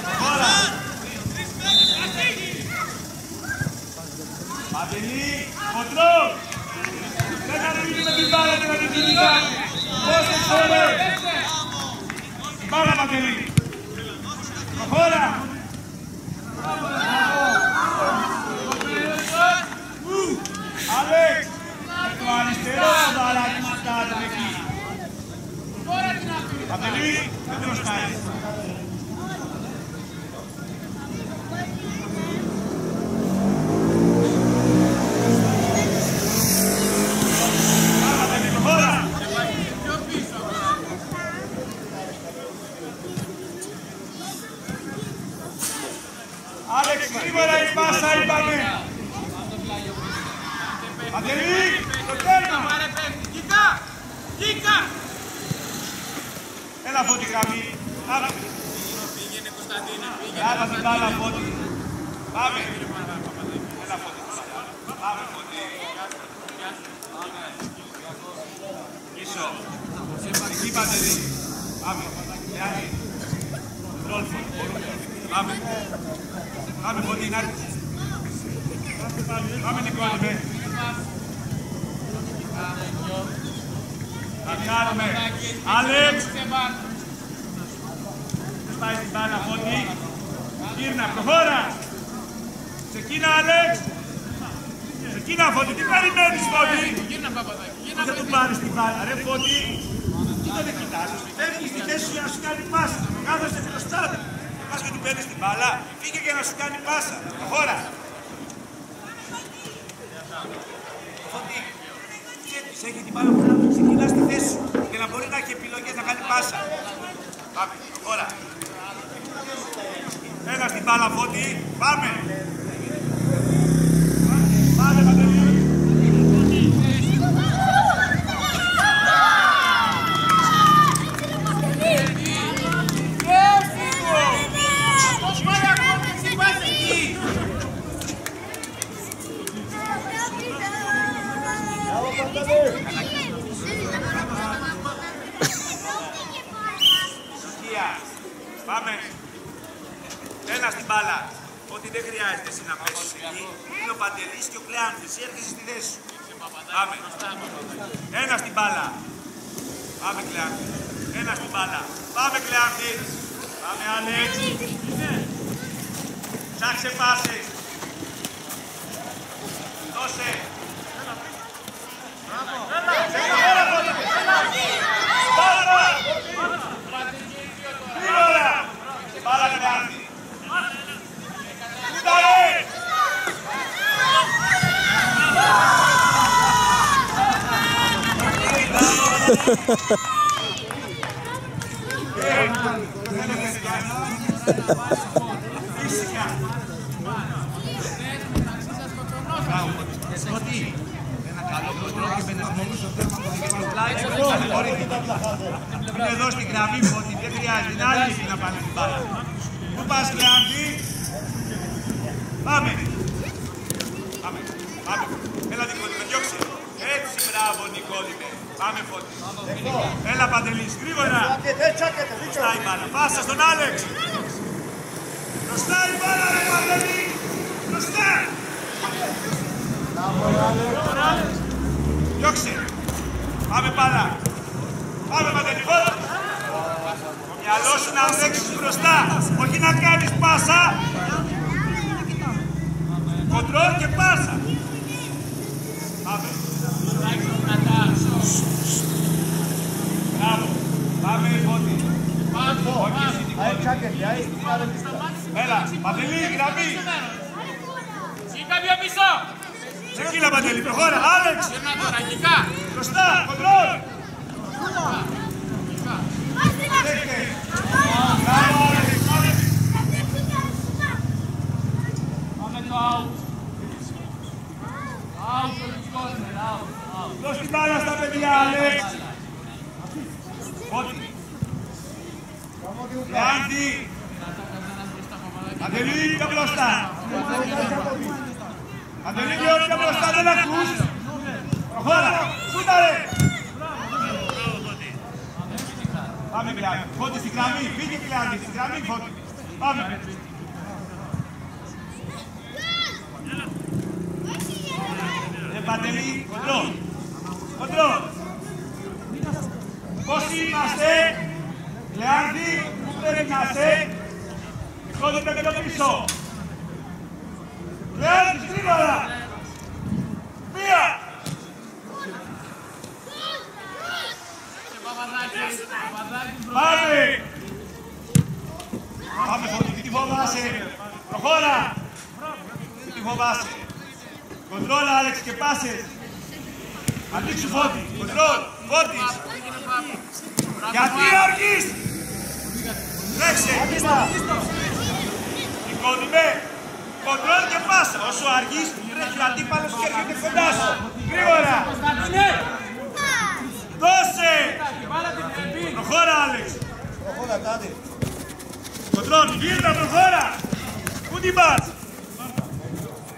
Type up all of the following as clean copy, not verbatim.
Προχώρα. Παντελή, κοντρόλ. Δεν θα φύγει με την μπάλα και με την κινητά. Πόσες φορές. Μπάλα Παντελή. Προχώρα. Άλεξ, με το αριστερό μπαλάκι ματάτε εκεί. Παντελή, δεν τρωστάει. Άλεξ, γρήγορα η πάσα είπαμε. Παντελή, το τέρμα. Κίκα. Έλα Φώτη γραμμή. Πάμε. Πήγαινε Κωνσταντίνε. Έλα την μπάλα Φώτη. Πάμε. Έλα Φώτη. Πάμε Φώτη. Πίσω. Εκεί Παντελή. Πάμε. Ρόλφο. Πάμε. Πάμε Φώτη, να έρθεις. Πάμε Νικόλη. Θα κάνουμε. Άλεξ. Δεν πάει στην μπάλα Φώτη. Γύρνα, προχώρα. Ξεκίνα Άλεξ. Ξεκίνα Φώτη, τι περιμένεις Φώτη. Δεν του πάρεις την μπάλα ρε Φώτη. Τι δεν κοιτάς. Φεύγεις στη θέση σου για να σου κάνει πάσα. Κάθεσαι μπροστά του. Πας και του παίρνεις την μπάλα. Φύγε για να σου κάνει πάσα. Προχώρα. Φώτη. Έχει την μπάλα που να ξεκινά στη θέση σου και να μπορεί να έχει επιλογές να κάνει πάσα. Πάμε, προχώρα. Έλα στην μπάλα Φώτη, πάμε. Πάμε Παντελή. Πάμε. Ένα στην μπάλα. Ότι δεν χρειάζεται εσύ να πέσεις εκεί. Είναι ο Παντελής και ο Κλεάνθης. Εσύ έρχεσαι στη θέση σου. Πάμε. Ένα στην μπάλα. Πάμε Κλεάνθη. Ένα στην μπάλα. Πάμε Κλεάνθη. Πάμε Άλεξ. Ψάξε πάσες. Δώσε. Μπάλα Κλεάνθη. Φυσικά. Ένα καλό κοντρό και πενεσμό στο τέρμα του είναι εδώ στην γραμμή μου ότι δεν χρειάζεται. Είναι άλλη να πάνε την μπάλα. Πού πας Κλεάνθη. Πάμε. Πάμε. Πάμε. Έλα Νικόλη, με διώξε. Έτσι μπράβο Νικόλη. Πάμε Φώτη. Έλα Παντελής, γρήγορα. Μπροστά η μπάλα. Πάσα στον Άλεξ. Μπροστά η μπάλα ρε Παντελή. Μπροστά. Διώξε. Πάμε μπάλα. Πάμε Παντελή. Το μυαλό σου να τρέξεις μπροστά. Όχι να κάνεις πάσα. Κοντρόλ και πάσα. Πάμε. Μπράβο. Πάμε Φώτη. Έλα, Παντελή, γραμμή. Κίκα πιο πίσω. Ξεκίνα Παντελή, προχώρα. Άλεξ. Μπροστά, κοντρόλ. Μπράβο, Άλεξ. Πάμε το out. Δώσ' την μπάλα στα παιδιά, Άλεξ. Φώτη. Κλεάνθη. Παντελή, πιο μπροστά. Παντελή, πιο μπροστά, δεν ακούς. Προχώρα. Σούτα ρε. Πάμε Κλεάνθη. Φώτη στην γραμμή. Φύγε Κλεάνθη. Κλεάνθη, στην γραμμή Φώτη. Πάμε. Παντελή, κοντρόλ. Κοντρόλ. Πώς είμαστε, Κλεάνθη, πού πρέπει να είσαι. Κόντρε με το πίσω. Κλεάνθη, γρήγορα. Μία. Πάμε. Πάμε Φώτη, τι φοβάσαι. Προχώρα. Τι φοβάσαι. Κοντρόλ, Άλεξ, και πάσες. Ανοίξου Φώτη. Κοντρόλ, Φώτης. Γιατί αργείς. Τρέξε. Νικόδημε. Κοντρόλ και πάσα. Όσο αργείς, τρέχει ο αντίπαλος και έρχεται κοντά σου. Γρήγορα. Δώσε. Προχώρα, Άλεξ. Προχώρα, Τάδε. Κοντρόλ, γύρνα, προχώρα. Πού την πας.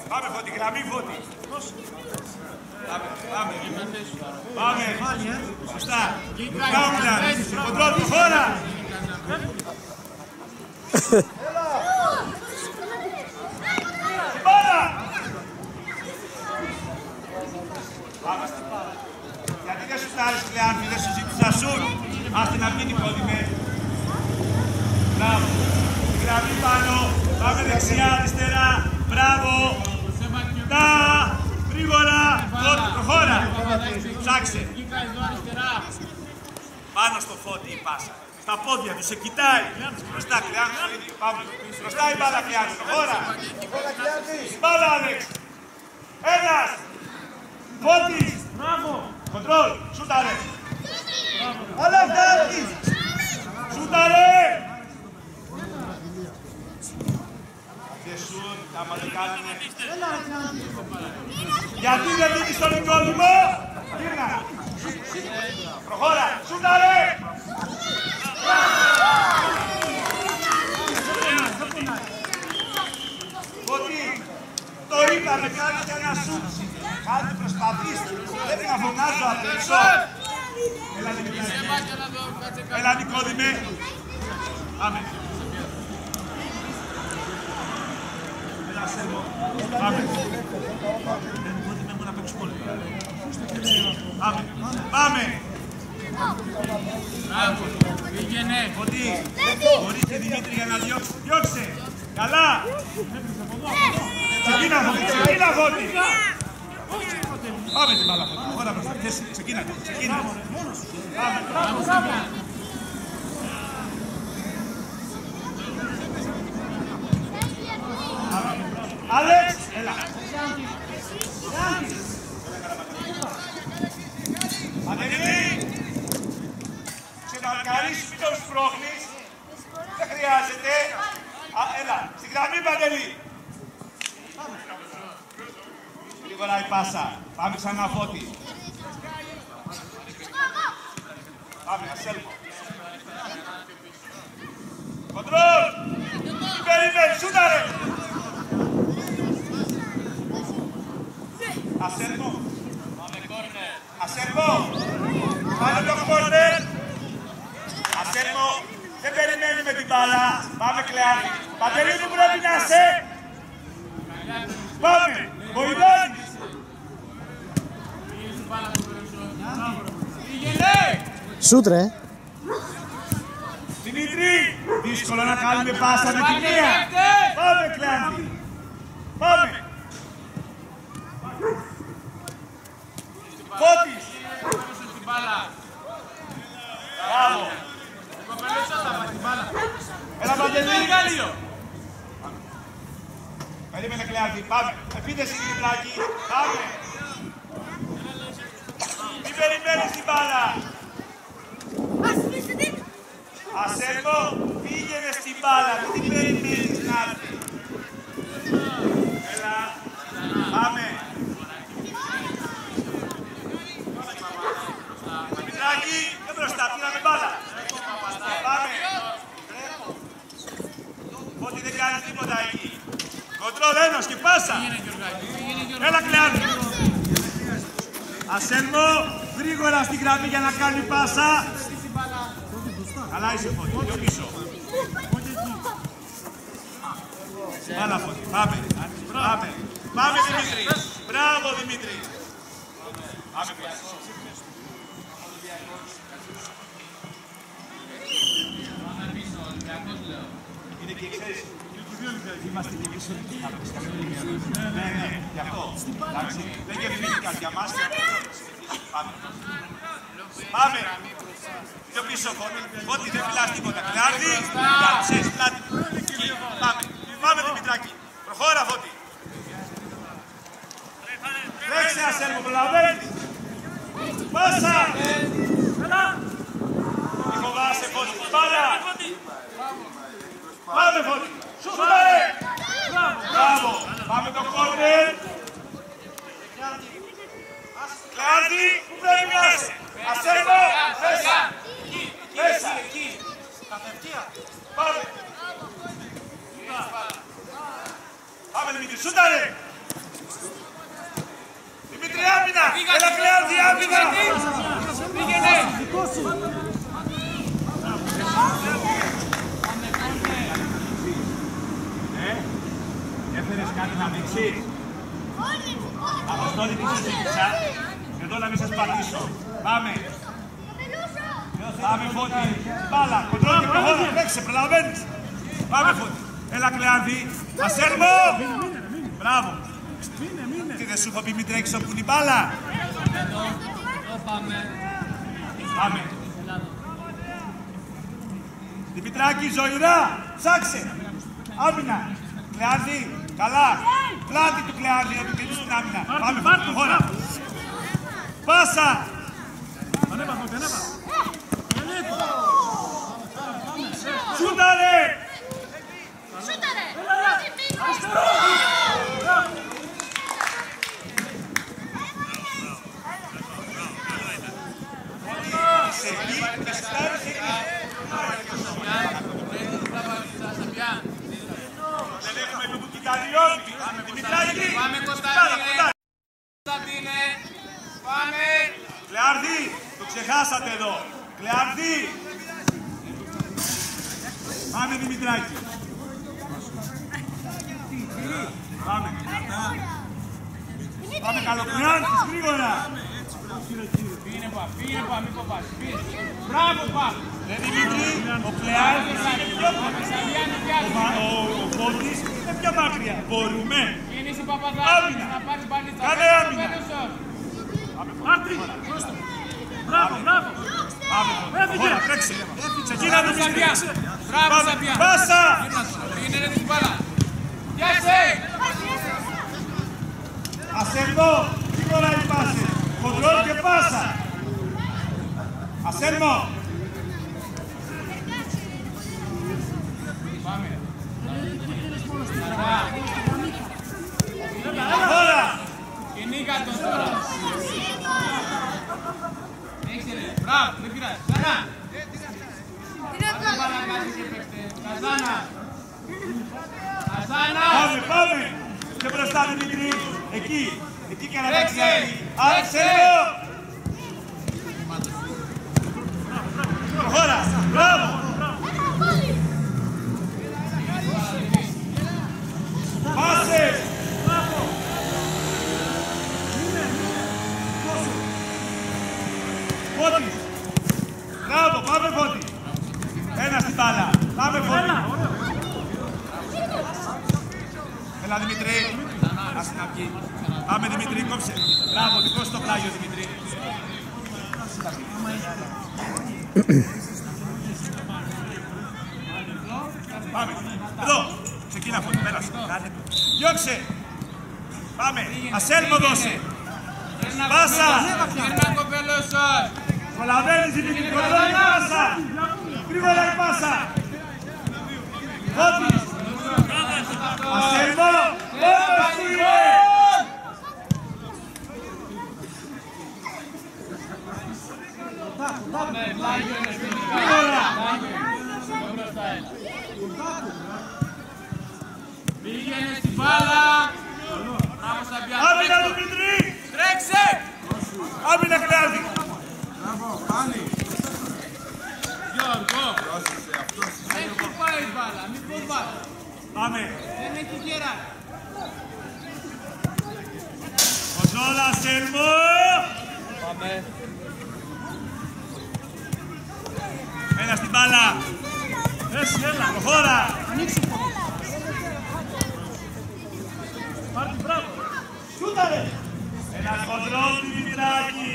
Πάμε Φώτη, γραμμή Φώτη. Πάμε. Πάμε. Σωστά. Κάουντα. Κοντρόλ, προχώρα. Πάρα. Πάμε. Γιατί δεν σου στάρεις Κλεάνθη, δεν σου ζήτησα σουτ. Άστε να βγει Νικόδημε. Μπράβο. Γραμμή πάνω. Πάμε δεξιά, αριστερά. Μπράβο. Τα. Γρήγορα. Προχώρα. Ψάξε. Πάνω στο Φώτη η πάσα. Στα πόδια του, σε κοιτάει. Μπροστά Κλεάνθη. Πάμε. Μπροστά η μπάλα Κλεάνθη. Προχώρα. Μπάλα Άλεξ. Ένας. Φώτης. Κοντρόλ. Σούταρε. Άλλα Κλεάνθη. Σούταρε. Άμα δεν κάνουμε. Γιατί δεν δίνεις τον Νικόδημο. Γύρνα. Προχώρα. Σούταρε. Φώτη, το είπαμε, κάνεις και ένα σουτ. Κάτι προσπαθείς. Πρέπει να φωνάζω απ' έξω. Έλα Νικόδημε. Πάμε. Πάμε. Πάμε. Πάμε. Μπράβο. Πήγαινε. Φωτή. Μπορείς και Δημήτρη για να διώξε. Καλά. Ξεκίνα Φώτη. Ξεκίνα Φώτη. Πάμε την μπάλα Φώτη. Όλα μπροστά. Ξεκίνα. Ξεκίνα. Πάμε. Άλεξ, έλα. Παντελή. Ξεμαρκάρεις, μην τον σπρώχνεις. Δεν χρειάζεται. Έλα, στην γραμμή Παντελή. Γρήγορα η πάσα. Πάμε ξανά Φώτη. Πάμε, Ασέλμο. Κοντρόλ. Μην περιμένεις, σούταρε. Ασέρμο. Ασέρμο. Πάμε το κόρνερ. Ασέρμο. Δεν περιμένει με την μπάλα. Πάμε Κλεάνθη. Παντελή που πρέπει να είσαι. Πάμε. Βοηθώνεις. Σούτρε. Δημήτρη. Δύσκολο να κάνουμε πάσα με τη μία. Πάμε Κλεάνθη. Πάμε. Φώτης! Μπράβο! Έλα Παντελή! Περίμενε Κλεάνθη, πάμε! Επίθεση Δημητράκη, πάμε! Μην περιμένεις την μπάλα! Ασέρκο, πήγαινε στην μπάλα, μην την περιμένεις να έρθει! Έλα, πάμε! Δημητράκη, δεν μπροστά, πήραμε μπάλα. Πάμε. Φώτη δεν κάνεις τίποτα εκεί. Κοντρόλ ένας και πάσα. Έλα Κλεάνθη. Ασέλμο, γρήγορα στην γραμμή για να κάνει πάσα. Καλά είσαι Φώτη, πιο πίσω. Πάλα Φώτη, πάμε. Πάμε Δημήτρη. Μπράβο Δημήτρη. Πάμε πια. Είναι και ξέρεις, είμαστε και εμείς ναι, γι' αυτό. Δεν γευθύνηκαν για μας. Πάμε. Πιο πίσω, Φώτη, δεν μιλάς τίποτα. Κλεάρτη, ξέρεις, πλάτη. Πάμε, Δημητράκη. Προχώρα, Φώτη. Τρέξε, Ασέλμο, προλαβαίνεις. Πάσα. Μη φοβάσαι, Φώτη. Μπάλα. Πάμε, Φώτη. Σούταρε. Μπράβο. Πάμε το κόρνερ. Κλεάρτη, που πρέπει να είσαι. Ασέλμο, μέσα. Μέσα. Πάμε. Πάμε, Δημήτρη. Σούταρε. Δημήτρη, άμυνα. Έλα, Κλεάρτη, άμυνα. Πήγαινε. Έφερες κάτι να δείξεις. Αποστόλη τι σας δείξα. Εδώ να μην σας πατήσω. Πάμε. Πάμε Φώτη. Μπάλα. Κοντρόλ και προχώρα. Παίξε, προλαβαίνεις. Πάμε Φώτη. Έλα Κλεάνθη. Ασέλμο. Μπράβο. Τι δεν σου έχω πει μην τρέξεις όπου είναι η μπάλα. Πάμε. Δημητράκη, ζωηρά. Ψάξε. Άμυνα. Κλεάνθη. Καλά. Πλάτη του Κλεάνθη να του κερδίσει την άμυνα. Πάμε Φώτη, προχώρα. Πάσα. Ανέβα Φώτη, ανέβα. Σούταρε. Σούταρε. Δεν έχουμε που κοιτάει όλοι. Δημητράκη. Πάμε Κωνσταντίνε. Πάμε. Κλεάρτη, το ξεχάσατε εδώ. Κλεάρτη. Πάμε Δημητράκη. Πάμε. Πάμε Καλοκλεάνθης, γρήγορα. Πήγαινε πά, μην φοβάσαι. Μπράβο πά. Ρε Δημήτρη, ο Κλεάνθης είναι πιο μακριά. Ο Φώτης είναι πιο μακριά. Μπορούμε. Κίνηση Παπαδάκη, να πάρεις μπαλίτσα. Κάνε άμυνα. Άρτη, δώστε. Μπράβο. Έφυγε. Τρέξε. Ξεκίνα Δημήτρη. Μπράβο Σαμπιά. Πάσα. Πήγαινε ρε την μπάλα. Πιάσε. Ασέλμο, γρήγορα η πάση. Κοντρόλ και πάσα. Ασέλμο. Πάμε. Τώρα. Κυνήγα τον τώρα. Έχεις ρε. Μπράβο, δεν πειράζει. Ξανά. Πάρτε μπάλα κάτω και παίξτε. Καζάνα. Πάμε. Και μπροστά Δημήτρη. Εκεί Καραδάκη. Τρέξε. Ασέλμο. Προχώρα. Μπράβο. Πάσε. Φώτης. Μπράβο, πάμε Φώτη. Ένα στην μπάλα. Πάμε Φώτη. Έλα Δημήτρη. Άσε να βγει. Πάμε Δημήτρη, κόψε. Μπράβο, δικό στο πλάγιο Δημήτρη. Πάμε. Εδώ. Ξεκίνα Φώτη, πέρασε. Διώξε. Πάμε. Ασέλμο δώσε. Πάσα. Γύρνα κοπέλο σας. Προλαβαίνεις Δημήτρη, κοντρόλ η πάσα. Γρήγορα η πάσα. Φώτης. Ασέλμο. Όπως είναι. Γρήγορα. Πήγαινε στην μπάλα. Μπράβο Σαμπιά. Άμυνα Δημήτρη. Τρέξε. Άμυνα Κλεάνθη. Γιώργο. Δεν έχει Πάμε. Δεν έχει γέρα. Ο Ζόλας Σέρμο. Πάμε. Έλα στην μπάλα. Έλα, προχώρα. Πάρτι, μπράβο. Σούτα ρε. Ένα κοντρόλ του Δημητράκη.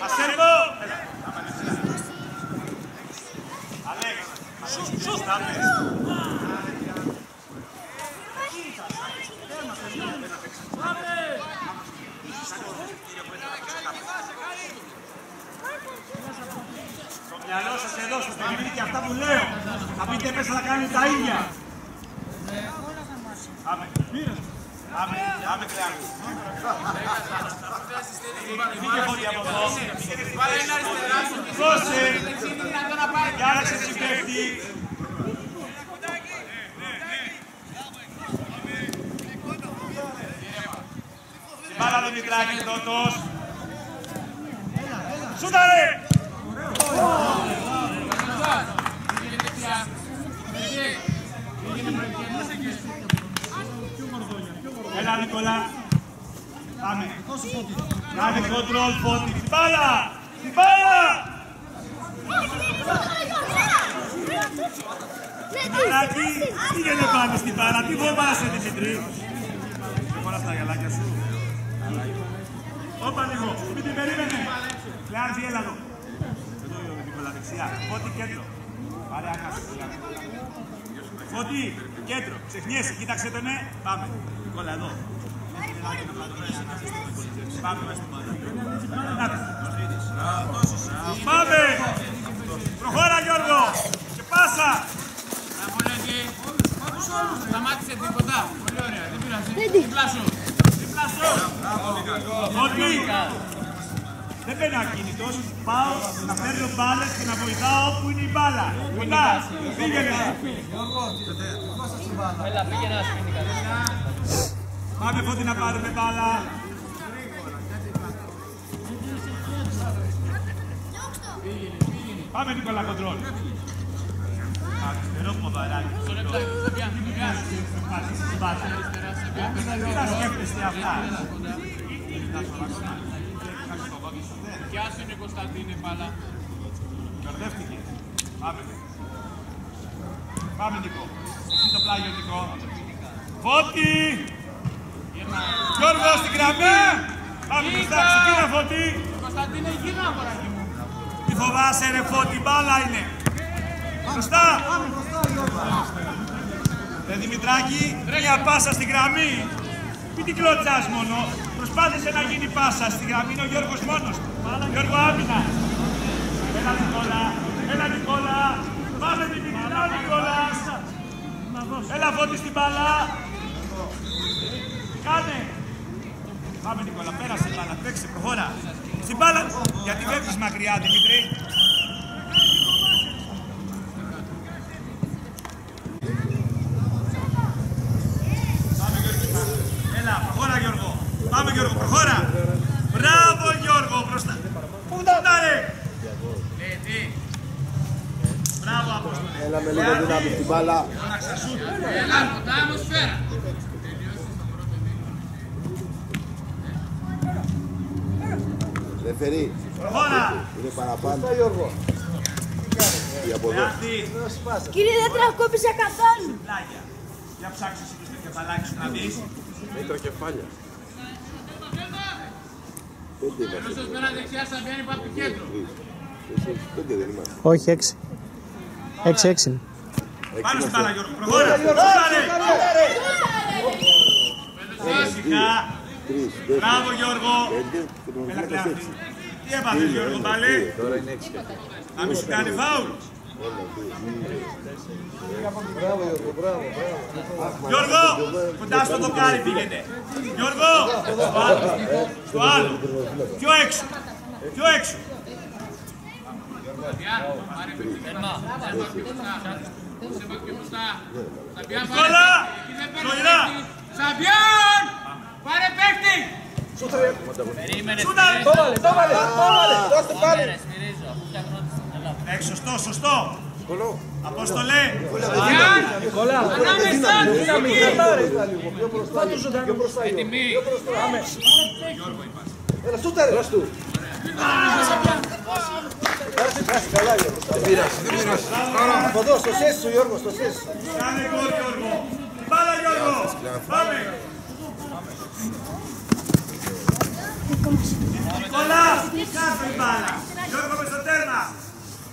Ασέρμο. Έλα. Αλέξ. Στάμε. Το μυαλό σας εδώ στο παιχνίδι και αυτά που λέω. Θα πείτε μέσα να κάνετε τα ίδια. Πάμε. Πάμε Κρεάκη. Βγήκε φώτη από εδώ. Δώσε. Για να σε συμπέφτει. Στην μπάλα Δημητράκη πρώτος. Σούτα ρε! Έλα Νικόλα. Πάμε. Κάνε κοντρόλ Φώτη. Στην μπάλα! Στην μπάλα! Δημητράκη, πήγαινε πάνω στην μπάλα. Τι φοβάσαι Δημητρή. Όλα στα γυαλάκια σου. Όπα λίγο. Μην την περίμενε. Κλεάρτη, έλα εδώ. Εδώ Νικόλα δεξιά. Φώτη κέντρο. Πάρε άκαση. Φώτη, κέντρο. Ξεχνιέσαι. Κοίταξε τον ναι. Πάμε. Νικόλα εδώ. Πάμε μέσα στην μπάλα. Πάμε. Προχώρα Γιώργο. Και πάσα. Σταμάτησε τίποτα. Πολύ ωραία. Δεν πειράζει. Διπλάσω. Διπλάσω. Φώτη. Δεν μπαίνει ακίνητος. Πάω να παίρνω μπάλες και να βοηθάω όπου είναι η μπάλα. Κοντά. Πήγαινε. Έλα, πήγαινε να σπίνει κάτι. Πάμε Φώτη να πάρουμε μπάλα. Πάμε Νικόλα κοντρόλ. Αριστερό ποδαράκι. Τι θα σκέφτεστε αυτά. Κι άσου είναι Κωνσταντίνε πάλα. Μπερδεύτηκε. Πάμε. Πάμε Νικό. Εσύ το πλάγιο Νικό. Φώτη! Γιώργο στην γραμμή! Πάμε μπροστά, ξεκίνα Φώτη! Κωνσταντίνε γύρνα αγοράκι μου. Τι φοβάσαι ρε Φώτη, μπάλα είναι! Μπροστά! Ρε Δημητράκη, μία πάσα στη γραμμή! Μην την κλωτσάς μόνο! Προσπάθησε να γίνει πάσα στη γραμμή, είναι ο Γιώργος μόνος! Γιώργο άμυνα! Έλα Νικόλα! Έλα Νικόλα! Πάμε Δημητρή, έλα Νικόλα! Έλα Φώτη στην μπάλα! Κάνε! Πάμε Νικόλα, πέρασε μπάλα, τρέξε, προχώρα! Στην μπάλα! Γιατί βλέπεις μακριά Δημήτρη! Έλα, προχώρα Γιώργο! Πάμε Γιώργο, προχώρα! Μπράβο Γιώργο, μπροστά! Πού τα ρε! Μπράβο Απόστολε! Έλα με λίγο δυνάμει στην μπάλα. Έλα, κοντά μου σφαίρα. Ρεφερή. Προχώρα! Είναι παραπάνω. Από εδώ. Κύριε, δεν τρακόπησε καθόλου. Πλάγια. Για ψάξε εσύ το κεφαλάκι σου να δεις. Μέτρα κεφάλια. Πέντε είμαστε. Όσο πέρα δεξιά θα βγαίνει από το κέντρο. Πέντε δεν είμαστε. Όχι, 6. 6. Πάμε στην μπάλα Γιώργο, προχώρα! Σούταρε! Φυσικά! Τρεις, Μπράβο Γιώργο! πέντε και τον Έλα βλέπεις Κλεάνθη. έξι. Τι έπαθες Γιώργο πάλι? Τώρα είναι έξι. Να μην σου κάνει φάουλ. Μπράβο Γιώργο, μπράβο. Γιώργο, κοντά στο δοκάρι πήγαινε. Γιώργο, στο άλλο. Πιο έξω. Πιο έξω. Νικόλα, ζωηρά. Σαμπιάν! Πάρε παίκτη! Σούτα. Το βάλε, δώστε πάλι. Σωστό, σωστό. Απόστολε. Ανάμεσα τους εκεί. Έτοιμοι. Έλα, σούτα ρε. Καλά, Γιώργο. Δεν πειράζει. Από εδώ, στο σέσι σου, Γιώργο, στο σέσι σου. Κάνε γκολ, Γιώργο. Μπάλα, Γιώργο. Πάμε. Νικόλα, κάτω η μπάλα. Γιώργο μες στο τέρμα.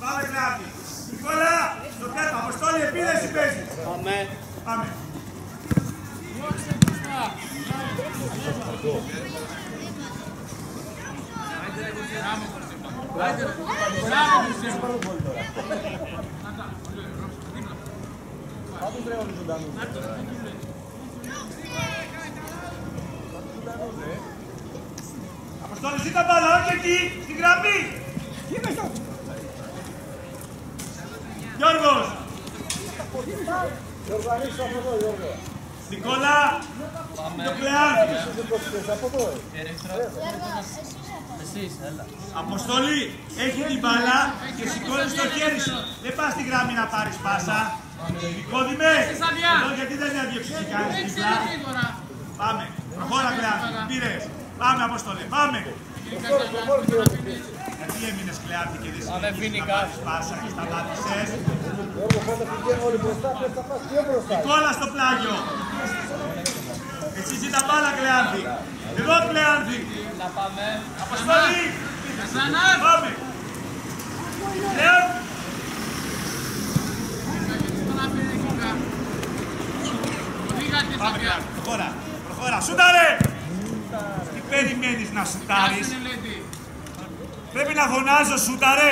Πάμε γράφει. Νικόλα, στο τέρμα. Αποστόλη, επίδεση παίζει. Πάμε. Αποστόλη, ζήτα μπάλα, όχι εκεί, στην γραμμή. Γιώργος. Γιώργο, ανοίξω από εδώ, Γιώργο. Νικόλα, το Κλεάνθη. Από εδώ, Αποστόλη, έχει την μπάλα και σηκώνεις το χέρι σου. Δεν πας στη γραμμή να πάρεις πάσα. Νικόδημε, εδώ γιατί δεν είναι αδιοξυζή κάνεις δίπλα. Πάμε, προχώρα Κλεάνθη, πήρες. Πάμε Αποστόλη, πάμε. Γιατί έμεινες Κλεάνθη και δεν συνεχίσεις να πάρεις πάσα και σταμάτησες. Γιώργο, πάντα πηγαίνουν όλοι μπροστά, πες θα πας πιο μπροστά. Νικόλα στο πλάγιο. Εσύ ζήτα μπάλα Κλεάνθη. Εδώ Κλεάνθη. Αποστόλη. Πάμε. Κλεάνθη. Πάμε Κλεάνθη. Προχώρα. Σούταρε. Τι περιμένεις να σουτάρεις. Πρέπει να φωνάζω σούταρε.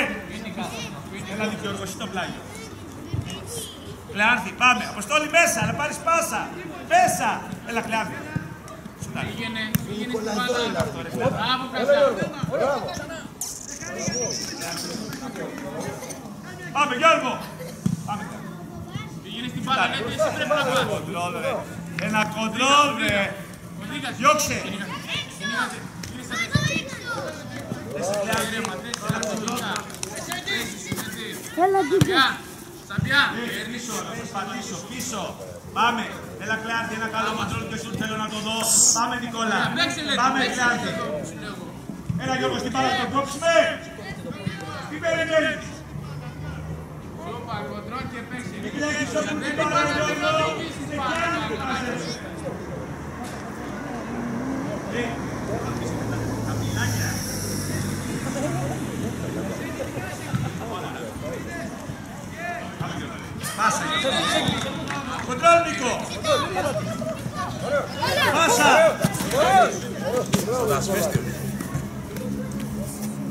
Έλα Γιώργο, εσύ το πλάγιο. Κλεάνθη, πάμε. Αποστόλη μέσα, να πάρεις πάσα. Μέσα. Έλα Κλεάνθη. Σουτάρε. Πήγαινε στην μπάλα. Μπράβο, Καζά. Πάμε Γιώργο. Πάμε. Πήγαινε στην μπάλα, λέτε, εσύ πρέπει να πας. Κοντρόλ ρε. Ένα κοντρόλ ρε. Διώξε. Εσύ Κλεάνθη. Ένα κοντρόλ. Έλα, Ντίγκο. Σαμπιά. Πίσω, να προσπαθήσω. Πίσω. Πάμε. Έλα Κλεάνθη, ένα καλό κοντρόλ και σου θέλω να το δω. Πάμε Νικόλα. Πάμε Κλεάνθη. Έλα Γιώργο, στην μπάλα το κόψουμε. Τι περιμένεις. Σώπα, κοντρόλ και παίξει. Κλέγεις όπου την μπάλα Γιώργο. Σε Κλεάνθη πάσες. Τα μιλάκια. Πάσα. Κοντρόλ Νίκο. Πάσα.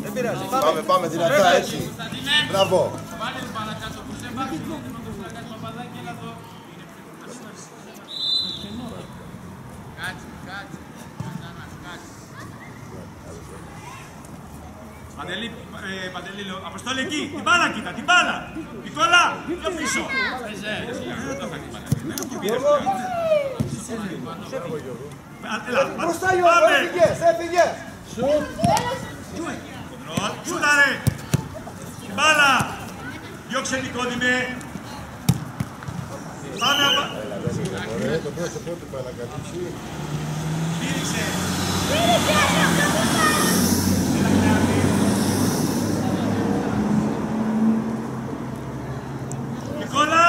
Δεν πειράζει. Πάμε δυνατά έτσι. Μπράβο. Βάλε την μπάλα κάτω που σε βάζει. Κάτι παπαδάκι, έλα εδώ. Κάτσε. Παντελή, Αποστόλη εκεί, την μπάλα κοίτα, την μπάλα. Νικόλα, πιο πίσω. Μπροστά Γιώργο, έφυγες. Κοντρόλ, σούταρε. Την μπάλα. Διώξε Νικόδημε. Πάμε απα... Το πρόσωπό του παρακαλύψει. Στήριξε. Νικόλα!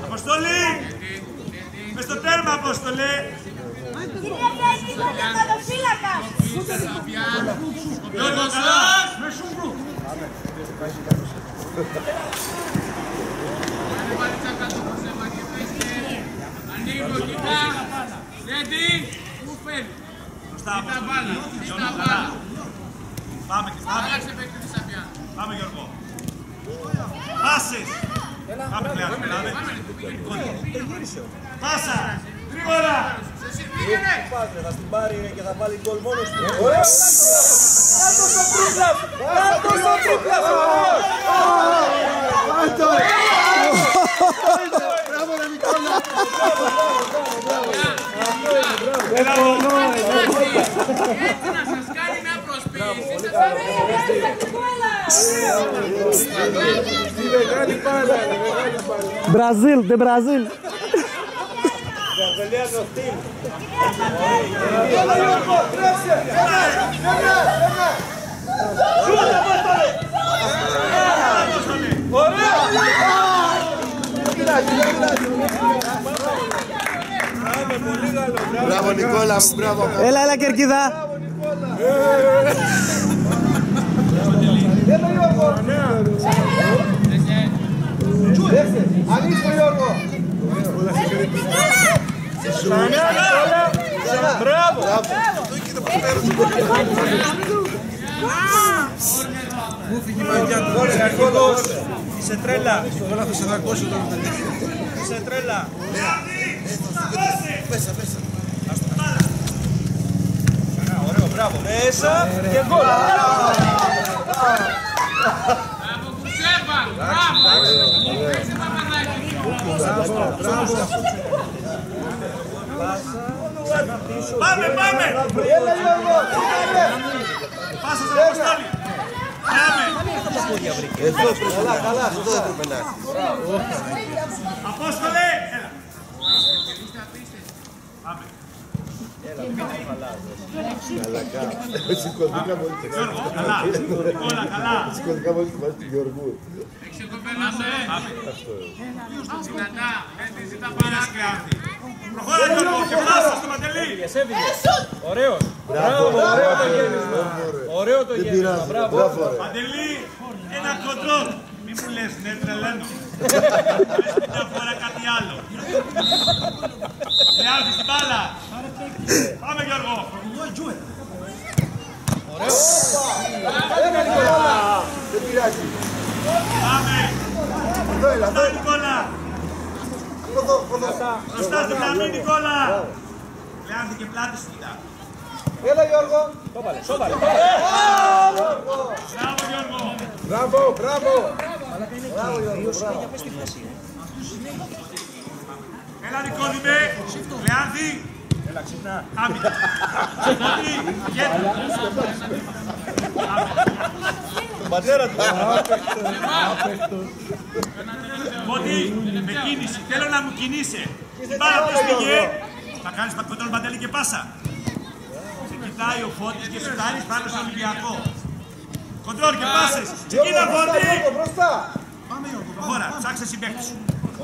Αποστολή! Μες στο τέρμα, Απόστολε! Κύριε Φέστη, ο τερματοφύλακας. Γιώργο, καλά! Ανοίγω, κοιτά. Ready, μου φέρνει. Μπροστά, Ζήτα μπάλα, ζήτα Γιώργο, μπάλα. καλά. Πάμε, Άλλαξε παίκτη της Σαμπιά. πάμε Γιώργο. Πάσες! Πάμε Κλεάνθη, πάμε. Πάσα! Γρήγορα! Θα στην πάρει και θα βάλει γκολ μόνος του. Ωραία! Κάτω στο τρίπλα! Κάτω στο τρίπλα! Μπράβο ρε Νικόλα! Έτσι να σας κάνει μια προσποίηση. Ωραία, Στη μεγάλη μπάλα, μεγάλη μπάλα. Μπραζίλ, de Μπραζίλ. Βραζιλιάνο στυλ. Έλα Γιώργο, τρέξε. Έλα. Ωραία. Μπράβο Νικόλα, μπράβο. Έλα Κερκίδα. Έλα Γιώργο. Ανοίξτε Γιώργο. Μπράβο. Είσαι τρέλα. Είσαι τρέλα. Ωραίο, μπράβο. Μέσα και γκολ. Μπράβο Κουρσέβα. Μπράβο. Πάμε! Έλα Γιώργο. Πάσα στον Αποστόλη! Πάμε! Καλά, αυτό δεν πρέπει να έχει. Απόστολε! Έλα! Πάμε! Σηκωθήκαμε όλοι. Γιώργο, καλά! Όλα καλά! Σηκωθήκαμε όλοι μαζί του Γιώργου. Έξε το περνάμε. Δυνατά. Ζητά παράκεια. Προχώρα Γιώργο και πάσα στο Παντελή! Ωραίο. Μπράβο, ωραίο το γέννημα. Μπράβο. Παντελή, ένα κοντρόλ! Μη μου λες, ναι, τρελαίνω. Μια φορά κάτι άλλο. Χρειάζεται την μπάλα. Πάμε Γιώργο. Έλα Νικόλα. Δεν πειράζει. Πάμε. Μπροστά Νικόλα. Μπροστά στο πλαμί Νικόλα. Χρειάζεται και πλάτη σου κοιτά. Έλα Γιώργο. Μπράβο Γιώργο. Μπράβο. Έλα Νικόλιμε. Λεάνθη. Έλα ξυπνά. Άμυνα. Φώτη. Γέτα. Τον πατέρα του. Φώτη. Με κίνηση. Θέλω να μου κινείσαι. Την μπάλα ποιος πήγε. Θα κάνεις κοντρόλ Παντελή και πάσα. Σε κοιτάει ο Φώτης και σου κάνεις πάνω στο Ολυμπιακό. Κοντρόλ και πάσες. Ξεκίνα Φώτη. Προχώρα. Ψάξε συμπαίκτης σου.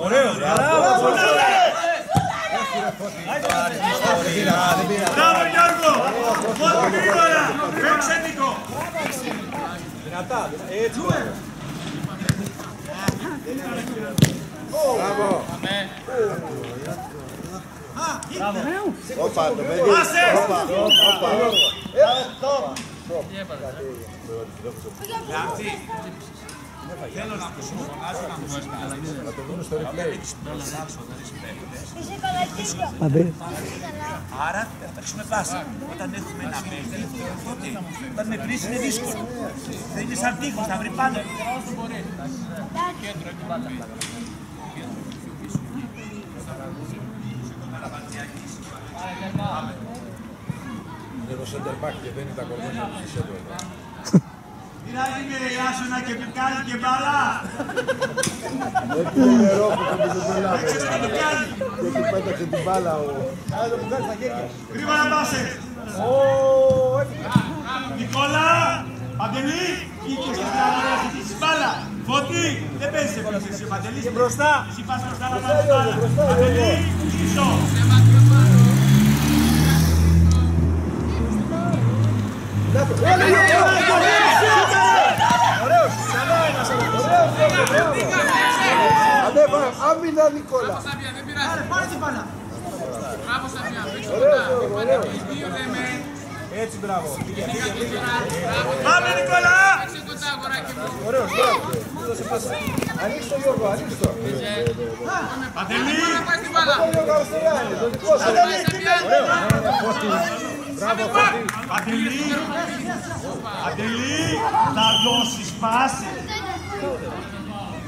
Ωραίο. Μπράβο Γιώργο! Φώτη γρήγορα! Παίξε Νίκο! Δυνατά. Έτσι. Μπράβο. Όπα, το παιδί. Πάσες! Θέλω να ακούσω φωνάζει να μου έσκαλα. Θα το δούμε στο replay. Άρα θα παίξουμε πάσα. Όταν έχουμε ένα παίκτη, όταν με βρεις είναι δύσκολο. Δεν είναι σαν τείχος, θα βρει πάντα. Είναι το center back και δεν είναι τα κορδόνια του Φυσέτου εδώ. Πειράζει με ρε Ιάσονα και πικάζει και μπαλά. Έχει νερό που θα μην το προλάβει. Ξέρεις να το κάνει. Και εκεί πέταξε την μπάλα ο... Άρα που κάνει στα χέρια. Γρήγορα πάσες. Νικόλα, Παντελή, βγήκε στην πλάνα να ζητήσεις μπάλα. Φώτη, δεν παίζεις επίθεση εσύ ο Παντελής. Και μπροστά. Εσύ πας μπροστά να πάρεις μπάλα. Παντελή, πίσω. Ωραίος. Ανέβα, άμυνα Νικόλα. Σαβιά, δεν πειράζει. Πάρε την μπάλα. Μπράβο Σαβιά. Έτσι, μπράβο. Πάμε Νικόλα. Παίξε κοντά αγοράκι μου. Ωραίος, μπράβο. Ανοίξτε το Γιώργο, ανοίξτε το. Παντελή. Πάρε την μπάλα. Γιώργο αριστερά είναι, το δικό σου. Μπράβο, Φώτη. Παντελή. Παντελή, θα δώσεις πάση.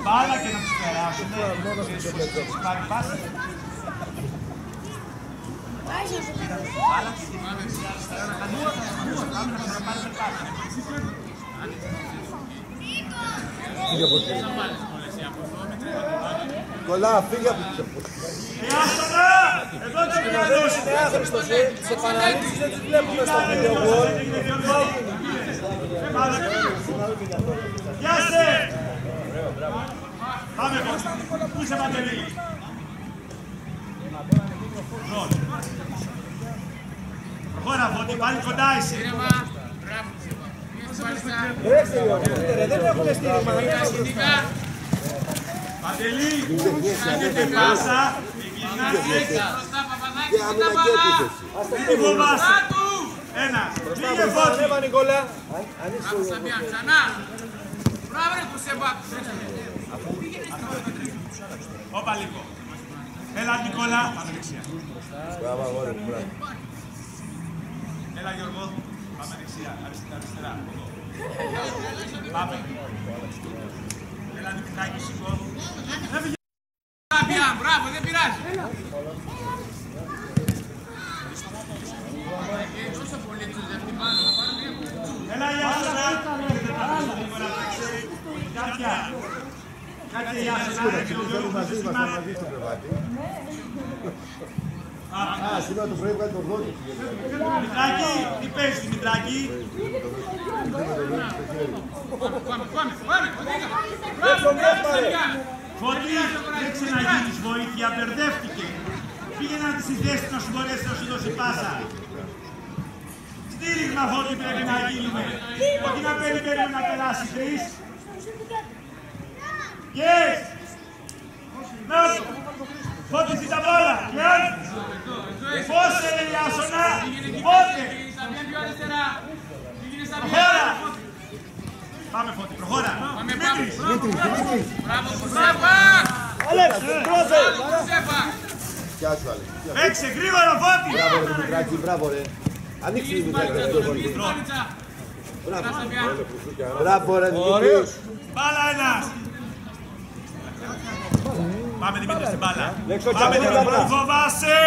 Μπάλα και να τους περάσουμε. Πάρει πάση. Μπάλα και να πάρει πάση. Κολλά, φύγε από τους εποχές. Εδώ τι είναι να δώσει. Είναι άχρηστος, σε επαναλήψεις δεν τις βλέπουμε στο βίντεο γολ. Πιάσε! Πάμε, πού είσαι Παντελή. Προχώρα Φώτη, πάλι κοντά είσαι. Δεν έχουν στήριγμα. Παντελή, κάνετε πάσα, γυρνάτε. Και άμυνα και επίθεση. Μην φοβάσαι. Ένα, πήγε Φώτη. Ανέβα Νικόλα. Όπα λίγο. Έλα Νικόλα, πάμε δεξιά. Μπράβο, αγόρι μου, μπράβο. Έλα Γιώργο, πάμε δεξιά, αριστερά. Πάμε. Έλα Νικητάκη, σηκώ. Μπράβο, δεν πειράζει. Έλα Ιάσονα. Κάτσε Ιάσονα. Σήμερα το πρωί βγάλει το δόνι. Μητράκη, τι παίζεις Μητράκη. Φώτη, τρέξε να γίνεις βοήθεια, μπερδεύτηκε. Πήγαινε να τη συνδέσει να σου μπορέσει να σου δώσει πάσα. Στήριγμα Φώτη πρέπει να γίνουμε. Όχι να περιμένουμε να περάσει τρεις. Yes! Να το! Φώτη στην ταμπόλα! Yes! Πόσε ρε Ιάσονα! Πότε! Προχώρα! Πάμε Φώτη, προχώρα! Δημήτρης! Αλέξ, τρόσε! Γεια σου Αλέξ. Παίξε γρήγορα Φώτη! Μπράβο ρε Δημητράκη, μπράβο ρε. Ανοίξει η Δημητράκη. Μπράβο ρε Δημητράκη. Μπάλα ένας! Πάμε Δημήτρη στην μπάλα! Πάμε Δημήτρη, μην φοβάσαι!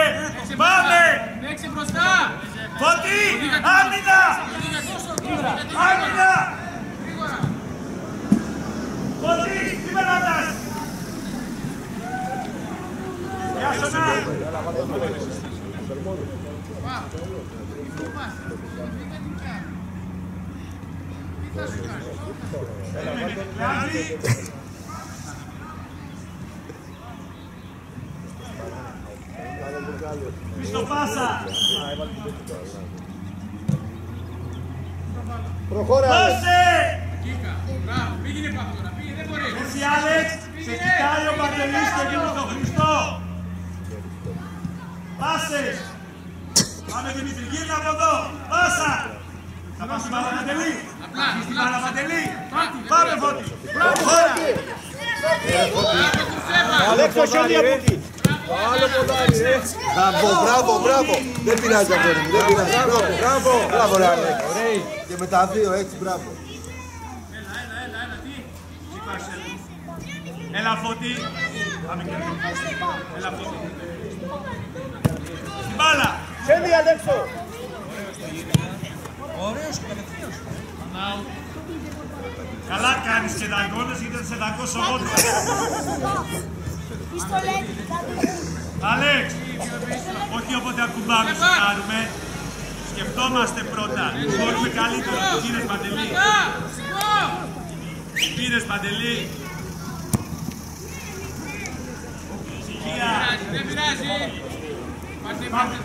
Πάμε! Παίξε μπροστά. Φώτη! Άμυνα! Άμυνα! Φώτη! Τι περνάς! Ιάσονα! Λάζι! Χριστοπάσα! Προχώρα. Δώσε! Μπράβο, πήγαινε πάνω τώρα, πήγαινε, δεν μπορεί. Εσύ Άλεξ, σε κοιτάει ο Παντελής και εκείνο τον Χριστό. Πάσες! Πάμε Δημήτρη, γύρνα από εδώ! Πάσα! Θα πας στην μπάλα Παντελή! Στην μπάλα Παντελή! Πάμε Φώτη! Προχώρα! Αλέξ, το χέρι από εκεί. Άλλο ποδάρι, Μπράβο, μπράβο, μπράβο. Δεν πειράζει αγόρι μου, δεν πειράζει. Μπράβο, μπράβο ρε Αλέξ. Και με τα δύο έτσι, μπράβο. Έλα Φώτη! Πάμε και εδώ. Έλα Φώτη! Στην μπάλα! Χέρι Αλέξο. Καλά κάνεις και δαγκώνες γιατί θα σε δαγκώσω εγώ. Αλέξ, όχι όποτε ακουμπάμε σηκάρουμε. Σκεφτόμαστε πρώτα. Μπορούμε καλύτερα. Πήρες Παντελή. Πήρες Παντελή. Ησυχία. Δεν πειράζει. Πάμε.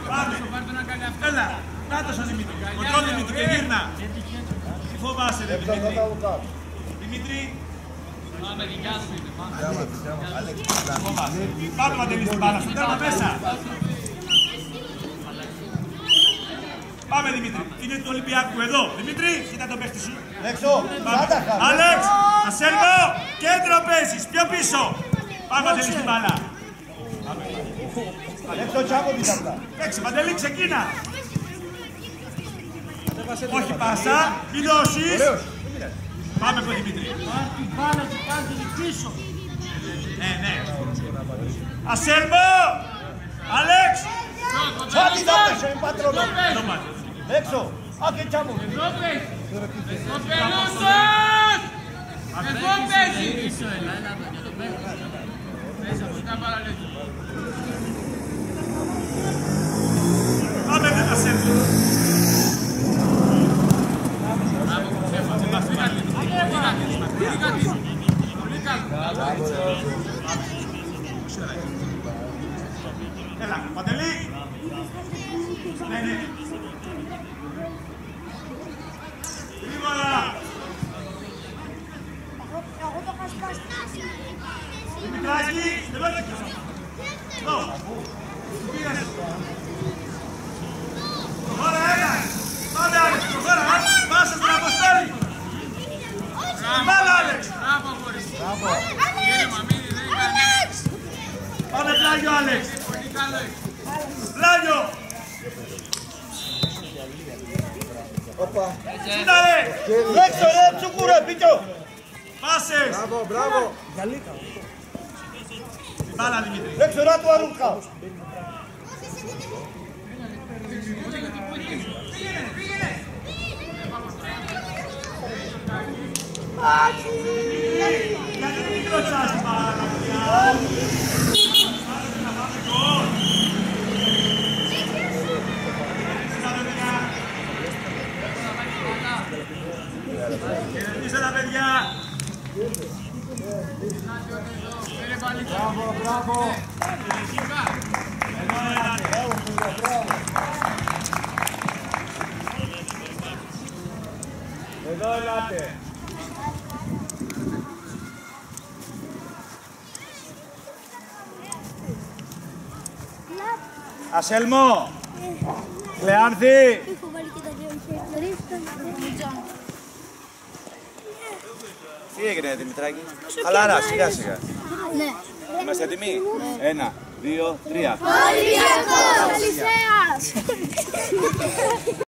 Πάρτε να κάνει αυτό. Έλα. Κάτω στον Δημήτρη. Κοντρό Δημήτρη και γύρνα. Τι φοβάσαι ρε Δημήτρη. Δημήτρη. Πάμε, δικιά σου είναι. Πάμε Παντελή στην μπάλα. Σου τέρμα μέσα. Πάμε Δημήτρη. Είναι του Ολυμπιακού εδώ. Δημήτρη, κοίτα τον παίχτη σου. Έξω. Αλέξ, Ασέλβο, κέντρο παίζεις. Πιο πίσω. Πάμε Παντελή στην μπάλα. Έξω τσάκο της απλά. Παίξε Παντελή, ξεκίνα. Όχι πάσα, μην δώσεις. Πάμε από Δημήτρη. Ναι. Ασέλβο, Αλέξ. Τσάτι τα πέσω, είναι πατρόνο. Το μάτι. Έξω. Α, και τσάμο. Το πελούσος! Εδώ παίζει! Τα παραλέγει. Πάμε με τα σέρβια. Έλα, Παντελή. Ναι, ναι. Γρήγορα. Δημητράκη, δεν βάζει. Προχώρα, έλα. Πάμε, Άλεξ, προχώρα. Πάσα στον Αποστόλη. Μπάλα, Άλεξ. Μπράβο, χωρίς. Ήρεμα, μην δεν κάνει. Πάμε, πλάγιο, Άλεξ. Πολύ καλό. Πλάγιο. Σούταρε. Έξω ρε, τσουκούρε, πίκιο. Πάσες. Μπράβο, μπράβο. Μπάλα, Δημήτρη. Έξω ρε του Αρούχα. Γιατί δεν κλωτσάς την μπάλα, παιδιά. Να πάμε γκολ. Χαιρετήστε τα παιδιά. Μπράβο, μπράβο. Εδώ ελάτε. Ασέλμο. Κλεάνθη. Έχω βάλει και τα δύο χέρια. Τι έγινε Δημητράκη. Χαλαρά, σιγά σιγά. Ναι. Είμαστε έτοιμοι. 1, 2, 3. Ολυμπιακός! Ολυσσέας!